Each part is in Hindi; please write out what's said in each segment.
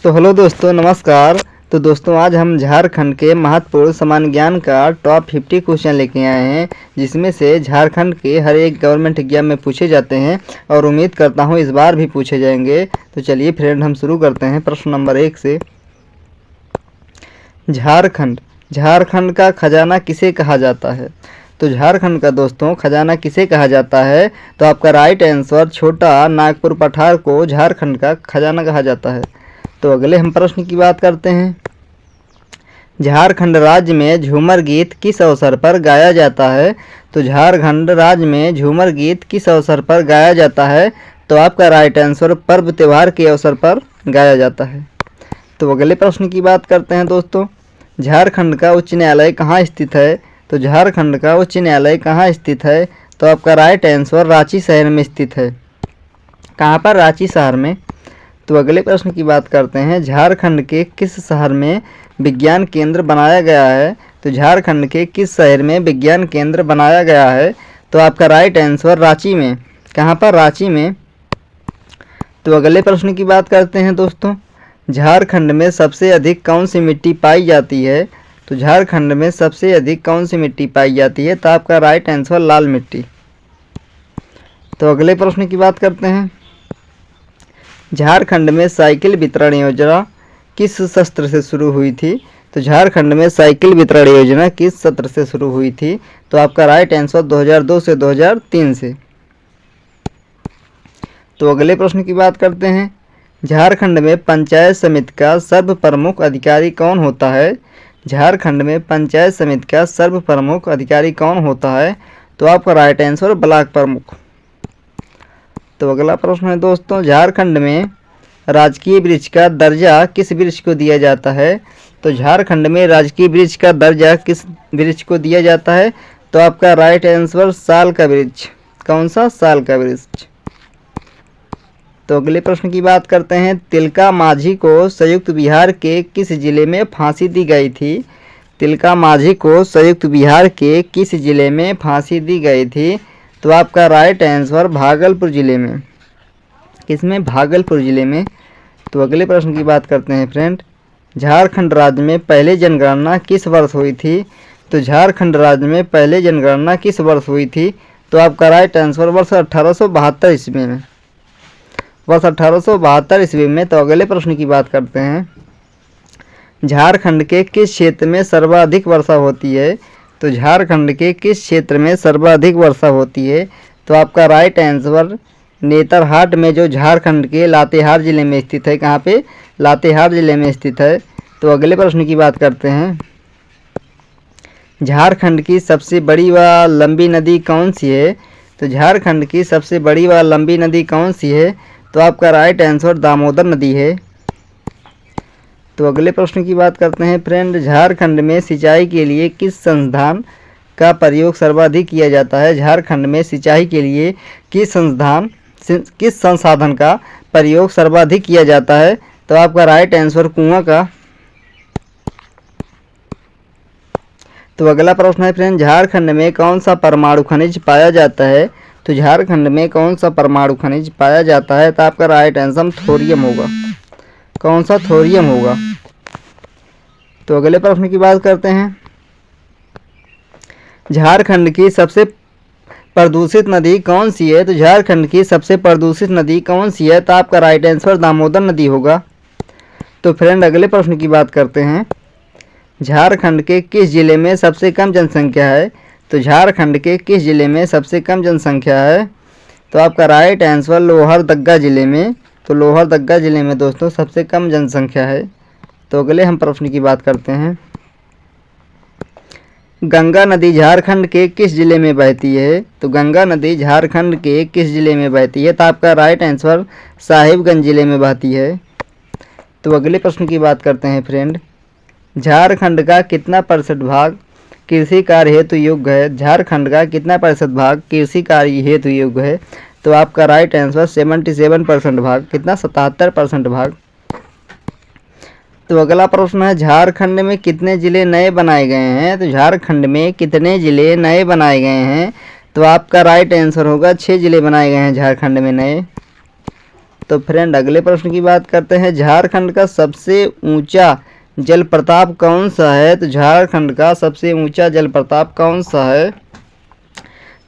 तो हेलो दोस्तों, नमस्कार। तो दोस्तों, आज हम झारखंड के महत्वपूर्ण सामान्य ज्ञान का टॉप 50 क्वेश्चन लेके आए हैं, जिसमें से झारखंड के हर एक गवर्नमेंट एग्जाम में पूछे जाते हैं और उम्मीद करता हूं इस बार भी पूछे जाएंगे। तो चलिए फ्रेंड, हम शुरू करते हैं प्रश्न नंबर 1 से। झारखंड का खजाना किसे कहा जाता है? तो झारखंड का दोस्तों खजाना किसे कहा जाता है? तो आपका राइट आंसर छोटा नागपुर पठार को झारखंड का खजाना कहा जाता है। तो अगले हम प्रश्न की बात करते हैं। झारखंड राज्य में झूमर गीत किस अवसर पर गाया जाता है? तो झारखंड राज्य में झूमर गीत किस अवसर पर गाया जाता है? तो आपका राइट आंसर पर्व त्योहार के अवसर पर गाया जाता है। तो अगले प्रश्न की बात करते हैं दोस्तों। झारखंड का उच्च न्यायालय कहाँ स्थित है? तो झारखंड का उच्च न्यायालय कहाँ स्थित है? तो आपका राइट आंसर रांची शहर में स्थित है। कहाँ पर? रांची शहर में। तो अगले प्रश्न की बात करते हैं। झारखंड के किस शहर में विज्ञान केंद्र बनाया गया है? तो झारखंड के किस शहर में विज्ञान केंद्र बनाया गया है? तो आपका राइट आंसर रांची में। कहाँ पर? रांची में। तो अगले प्रश्न की बात करते हैं दोस्तों। झारखंड में सबसे अधिक कौन सी मिट्टी पाई जाती है? तो झारखंड में सबसे अधिक कौन सी मिट्टी पाई जाती है? तो आपका राइट आंसर लाल मिट्टी। तो अगले प्रश्न की बात करते हैं। झारखंड में साइकिल वितरण योजना किस सत्र से शुरू हुई थी? तो झारखंड में साइकिल वितरण योजना किस सत्र से शुरू हुई थी? तो आपका राइट आंसर 2002 से 2003 से। तो अगले प्रश्न की बात करते हैं। झारखंड में पंचायत समिति का सर्वप्रमुख अधिकारी कौन होता है? झारखंड में पंचायत समिति का सर्वप्रमुख अधिकारी कौन होता है? तो आपका राइट आंसर ब्लॉक प्रमुख। तो अगला प्रश्न है दोस्तों। झारखंड में राजकीय वृक्ष का दर्जा किस वृक्ष को दिया जाता है? तो झारखंड में राजकीय वृक्ष का दर्जा किस वृक्ष को दिया जाता है? तो आपका राइट आंसर साल का वृक्ष। कौन सा? साल का वृक्ष। तो अगले प्रश्न की बात करते हैं। तिलका माझी को संयुक्त बिहार के किस जिले में फांसी दी गई थी? तिलका माझी को संयुक्त बिहार के किस जिले में फांसी दी गई थी? तो आपका राइट आंसर भागलपुर जिले में। किसमें? भागलपुर जिले में। तो अगले प्रश्न की बात करते हैं फ्रेंड। झारखंड राज्य में पहले जनगणना किस वर्ष हुई थी? तो झारखंड राज्य में पहले जनगणना किस वर्ष हुई थी? तो आपका राइट आंसर वर्ष 1872 ईस्वी में। वर्ष 1872 ईस्वी में। तो अगले प्रश्न की बात करते हैं। झारखंड के किस क्षेत्र में सर्वाधिक वर्षा होती है? तो झारखंड के किस क्षेत्र में सर्वाधिक वर्षा होती है? तो आपका राइट आंसर नेतरहाट में, जो झारखंड के लातेहार जिले में स्थित है। कहाँ पे? लातेहार जिले में स्थित है। तो अगले प्रश्न की बात करते हैं। झारखंड की सबसे बड़ी व लंबी नदी कौन सी है? तो झारखंड की सबसे बड़ी व लंबी नदी कौन सी है? तो आपका राइट आंसर दामोदर नदी है। तो अगले प्रश्न की बात करते हैं फ्रेंड। झारखंड में सिंचाई के लिए किस संसाधन का प्रयोग सर्वाधिक किया जाता है? झारखंड में सिंचाई के लिए किस संसाधन का प्रयोग सर्वाधिक किया जाता है? तो आपका राइट आंसर कुआं का। तो अगला प्रश्न है फ्रेंड। झारखंड में कौन सा परमाणु खनिज पाया जाता है? तो झारखंड में कौन सा परमाणु खनिज पाया जाता है? तो आपका राइट आंसर थोरियम होगा। कौन सा? थोरियम होगा। तो अगले प्रश्न की बात करते हैं। झारखंड की सबसे प्रदूषित नदी कौन सी है? तो झारखंड की सबसे प्रदूषित नदी कौन सी है? तो आपका राइट आंसर दामोदर नदी होगा। तो फ्रेंड अगले प्रश्न की बात करते हैं। झारखंड के किस जिले में सबसे कम जनसंख्या है? तो झारखंड के किस जिले में सबसे कम जनसंख्या है? तो आपका राइट आंसर लोहरदग्गा जिले में। तो लोहरदग्गा जिले में दोस्तों सबसे कम जनसंख्या है। तो अगले हम प्रश्न की बात करते हैं। गंगा नदी झारखंड के किस जिले में बहती है? तो गंगा नदी झारखंड के किस जिले में बहती है? तो आपका राइट आंसर साहिबगंज जिले में बहती है। तो अगले प्रश्न की बात करते हैं फ्रेंड। झारखंड का कितना प्रतिशत भाग कृषि कार्य हेतु योग्य है? झारखंड का कितना प्रतिशत भाग कृषि कार्य हेतु योग्य है? तो आपका राइट आंसर 77% भाग। कितना? 77% भाग। तो अगला प्रश्न है। झारखंड में कितने ज़िले नए बनाए गए हैं? तो झारखंड में कितने ज़िले नए बनाए गए हैं? तो आपका राइट आंसर होगा 6 ज़िले बनाए गए हैं झारखंड में नए। तो तो फ्रेंड अगले प्रश्न की बात करते हैं, झारखंड का सबसे ऊंचा जलप्रपात कौन सा है? तो झारखंड का सबसे ऊंचा जलप्रपात कौन सा है?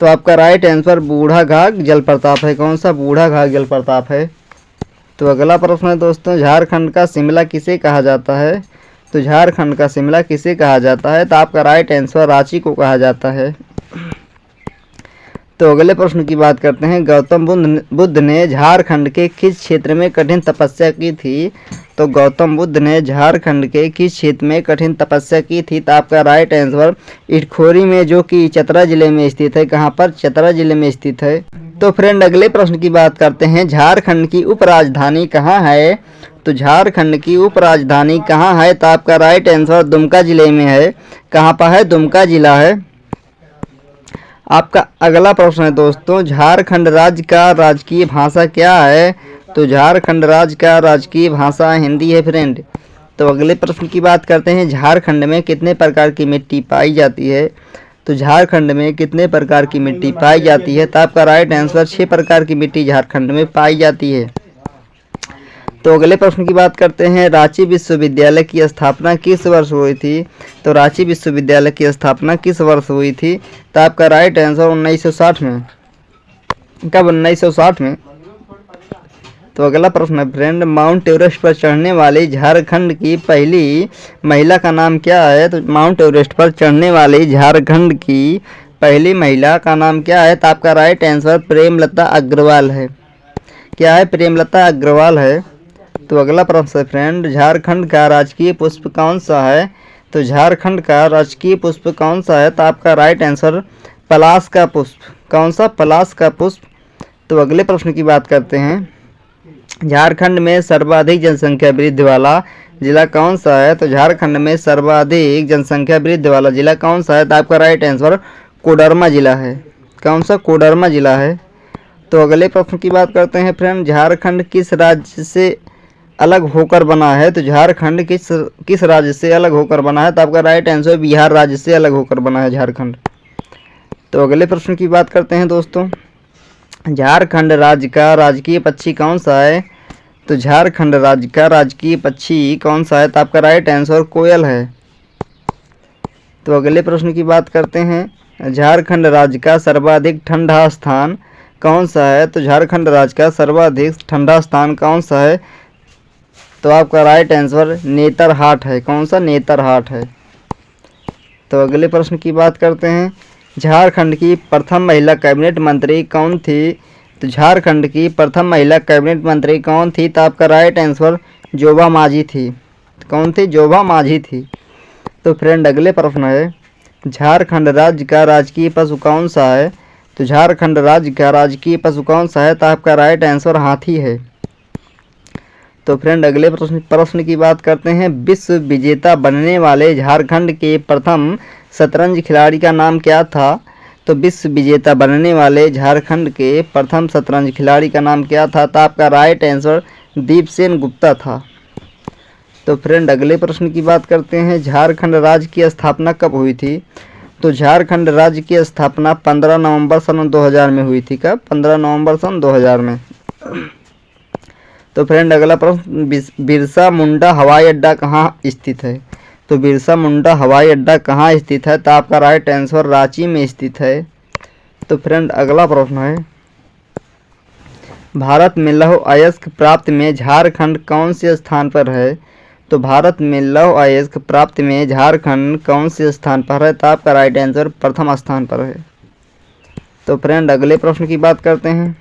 तो आपका राइट आंसर बूढ़ाघाट जलप्रपात है। कौन सा? बूढ़ाघाट जलप्रपात है। तो अगला प्रश्न है दोस्तों, झारखंड का शिमला किसे कहा जाता है? तो झारखंड का शिमला किसे कहा जाता है? तो आपका राइट आंसर रांची को कहा जाता है। तो अगले प्रश्न की बात करते हैं, गौतम बुद्ध ने झारखंड के किस क्षेत्र में कठिन तपस्या की थी? तो गौतम बुद्ध ने झारखंड के किस क्षेत्र में कठिन तपस्या की थी? तो आपका राइट आंसर इटखोरी में, जो कि चतरा जिले में स्थित है। कहाँ पर? चतरा जिले में स्थित है। तो फ्रेंड अगले प्रश्न की बात करते हैं, झारखंड की उपराजधानी कहाँ है? तो झारखंड की उपराजधानी कहाँ है? तो आपका राइट आंसर दुमका जिले में है। कहाँ पर है? दुमका जिला है। आपका अगला प्रश्न है दोस्तों, झारखंड राज्य का राजकीय भाषा क्या है? तो झारखंड राज्य का राजकीय भाषा हिंदी है फ्रेंड। तो अगले प्रश्न की बात करते हैं, झारखंड में कितने प्रकार की मिट्टी पाई जाती है? तो झारखंड में कितने प्रकार की मिट्टी पाई जाती है? तो आपका राइट आंसर 6 प्रकार की मिट्टी झारखंड में पाई जाती है। तो अगले प्रश्न की बात करते हैं, रांची विश्वविद्यालय की स्थापना किस वर्ष हुई थी? तो रांची विश्वविद्यालय की स्थापना किस वर्ष हुई थी? तो आपका राइट आंसर 1960 में। कब? 1960 में। तो अगला प्रश्न है फ्रेंड, माउंट एवरेस्ट पर चढ़ने वाली झारखंड की पहली महिला का नाम क्या है? तो माउंट एवरेस्ट पर चढ़ने वाली झारखंड की पहली महिला का नाम क्या है? तो आपका राइट आंसर प्रेमलता अग्रवाल है। क्या है? प्रेमलता अग्रवाल है। तो अगला प्रश्न है फ्रेंड, झारखंड का राजकीय पुष्प कौन सा है? तो झारखंड का राजकीय पुष्प कौन सा है? तो आपका राइट आंसर पलाश का पुष्प। कौन सा? पलाश का पुष्प। तो अगले प्रश्न की बात करते हैं, झारखंड में सर्वाधिक जनसंख्या वृद्धि वाला जिला कौन सा है? तो झारखंड में सर्वाधिक जनसंख्या वृद्धि वाला जिला कौन सा है? तो आपका राइट आंसर कोडरमा जिला है। कौन सा? कोडरमा जिला है। तो अगले प्रश्न की बात करते हैं फ्रेंड, झारखंड किस राज्य से अलग होकर बना है? तो झारखंड किस राज्य से अलग होकर बना है? तो आपका राइट आंसर बिहार राज्य से अलग होकर बना है झारखंड। तो अगले प्रश्न की बात करते हैं दोस्तों, झारखंड राज्य का राजकीय पक्षी कौन सा है? तो झारखंड राज्य का राजकीय पक्षी कौन सा है? तो आपका राइट आंसर कोयल है। तो अगले प्रश्न की बात करते हैं, झारखंड राज्य का सर्वाधिक ठंडा स्थान कौन सा है? तो झारखंड राज्य का सर्वाधिक ठंडा स्थान कौन सा है? तो आपका राइट आंसर नेतरहाट है। कौन सा? नेतरहाट है। तो अगले प्रश्न की बात करते हैं, झारखंड की प्रथम महिला कैबिनेट मंत्री कौन थी? तो झारखंड की प्रथम महिला कैबिनेट मंत्री कौन थी? तो आपका राइट आंसर जोबा माझी थी। कौन थी? जोबा माझी थी। तो फ्रेंड अगले प्रश्न है, झारखंड राज्य का राजकीय पशु कौन सा है? तो झारखंड राज्य का राजकीय पशु कौन सा है? तो आपका राइट आंसर हाथी है। तो फ्रेंड अगले प्रश्न की बात करते हैं, विश्व विजेता बनने वाले झारखंड के प्रथम शतरंज खिलाड़ी का नाम क्या था? तो विश्व विजेता बनने वाले झारखंड के प्रथम शतरंज खिलाड़ी का नाम क्या था? तो आपका राइट आंसर दीपसेन गुप्ता था। तो फ्रेंड अगले प्रश्न की बात करते हैं, झारखंड राज्य की स्थापना कब हुई थी? तो झारखंड राज्य की स्थापना 15 नवंबर सन 2000 में हुई थी। कब? 15 नवंबर सन 2000 में। तो फ्रेंड अगला प्रश्न, बिरसा मुंडा हवाई अड्डा कहाँ स्थित है? तो बिरसा मुंडा हवाई अड्डा कहाँ स्थित है? तो आपका राइट आंसर रांची में स्थित है। तो फ्रेंड अगला प्रश्न है, भारत में लौह अयस्क प्राप्ति में झारखंड कौन से स्थान पर है? तो भारत में लौह अयस्क प्राप्ति में झारखंड कौन से स्थान पर है? तो आपका राइट आंसर प्रथम स्थान पर है। तो फ्रेंड अगले प्रश्न की बात करते हैं,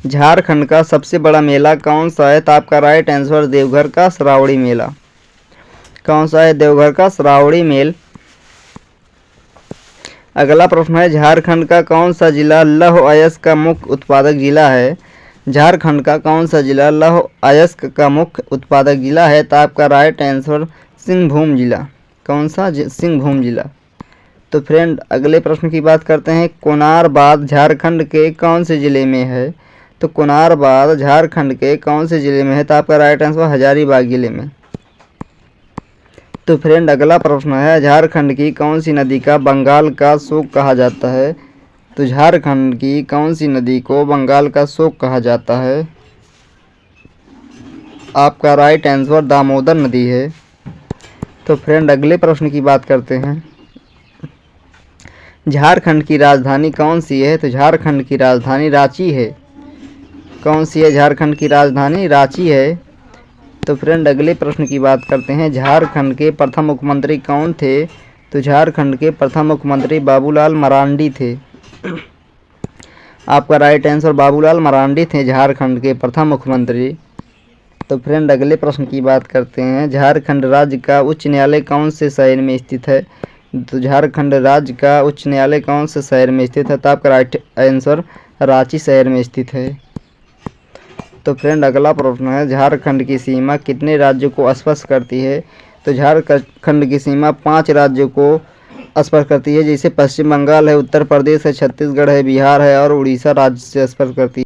झारखंड का सबसे बड़ा मेला कौन सा है? तो आपका राइट आंसर देवघर का श्रावणी मेला। कौन सा है? देवघर का श्रावणी मेल। अगला प्रश्न है, झारखंड का कौन सा जिला लौह अयस्क का मुख्य उत्पादक जिला है? झारखंड का कौन सा जिला लौह अयस्क का मुख्य उत्पादक जिला है? तो आपका राइट आंसर सिंहभूम जिला। कौन सा? सिंहभूम जिला। तो फ्रेंड अगले प्रश्न की बात करते हैं, कोनारबाद झारखंड के कौन से जिले में है? तो कोनारबाद झारखंड के कौन से जिले में है? तो आपका राइट आंसर हजारीबाग जिले में। तो फ्रेंड अगला प्रश्न है, झारखंड की कौन सी नदी का बंगाल का शोक कहा जाता है? तो झारखंड की कौन सी नदी को बंगाल का शोक कहा जाता है? आपका राइट आंसर दामोदर नदी है। तो फ्रेंड अगले प्रश्न की बात करते हैं। झारखंड की राजधानी कौन सी है? तो झारखंड की राजधानी रांची है। कौन सी है झारखंड की राजधानी? रांची है। तो फ्रेंड अगले प्रश्न की बात करते हैं। झारखंड के प्रथम मुख्यमंत्री कौन थे? तो झारखंड के प्रथम मुख्यमंत्री बाबूलाल मरांडी थे। आपका राइट आंसर बाबूलाल मरांडी थे झारखंड के प्रथम मुख्यमंत्री। तो फ्रेंड अगले प्रश्न की बात करते हैं। झारखंड राज्य का उच्च न्यायालय कौन से शहर में स्थित है? तो झारखंड राज्य का उच्च न्यायालय कौन से शहर में स्थित है? तो आपका राइट आंसर रांची शहर में स्थित है। तो फ्रेंड अगला प्रश्न है। झारखंड की सीमा कितने राज्यों को स्पर्श करती है? तो झारखंड की सीमा 5 राज्यों को स्पर्श करती है, जैसे पश्चिम बंगाल है, उत्तर प्रदेश है, छत्तीसगढ़ है, बिहार है और उड़ीसा राज्य से स्पर्श करती है।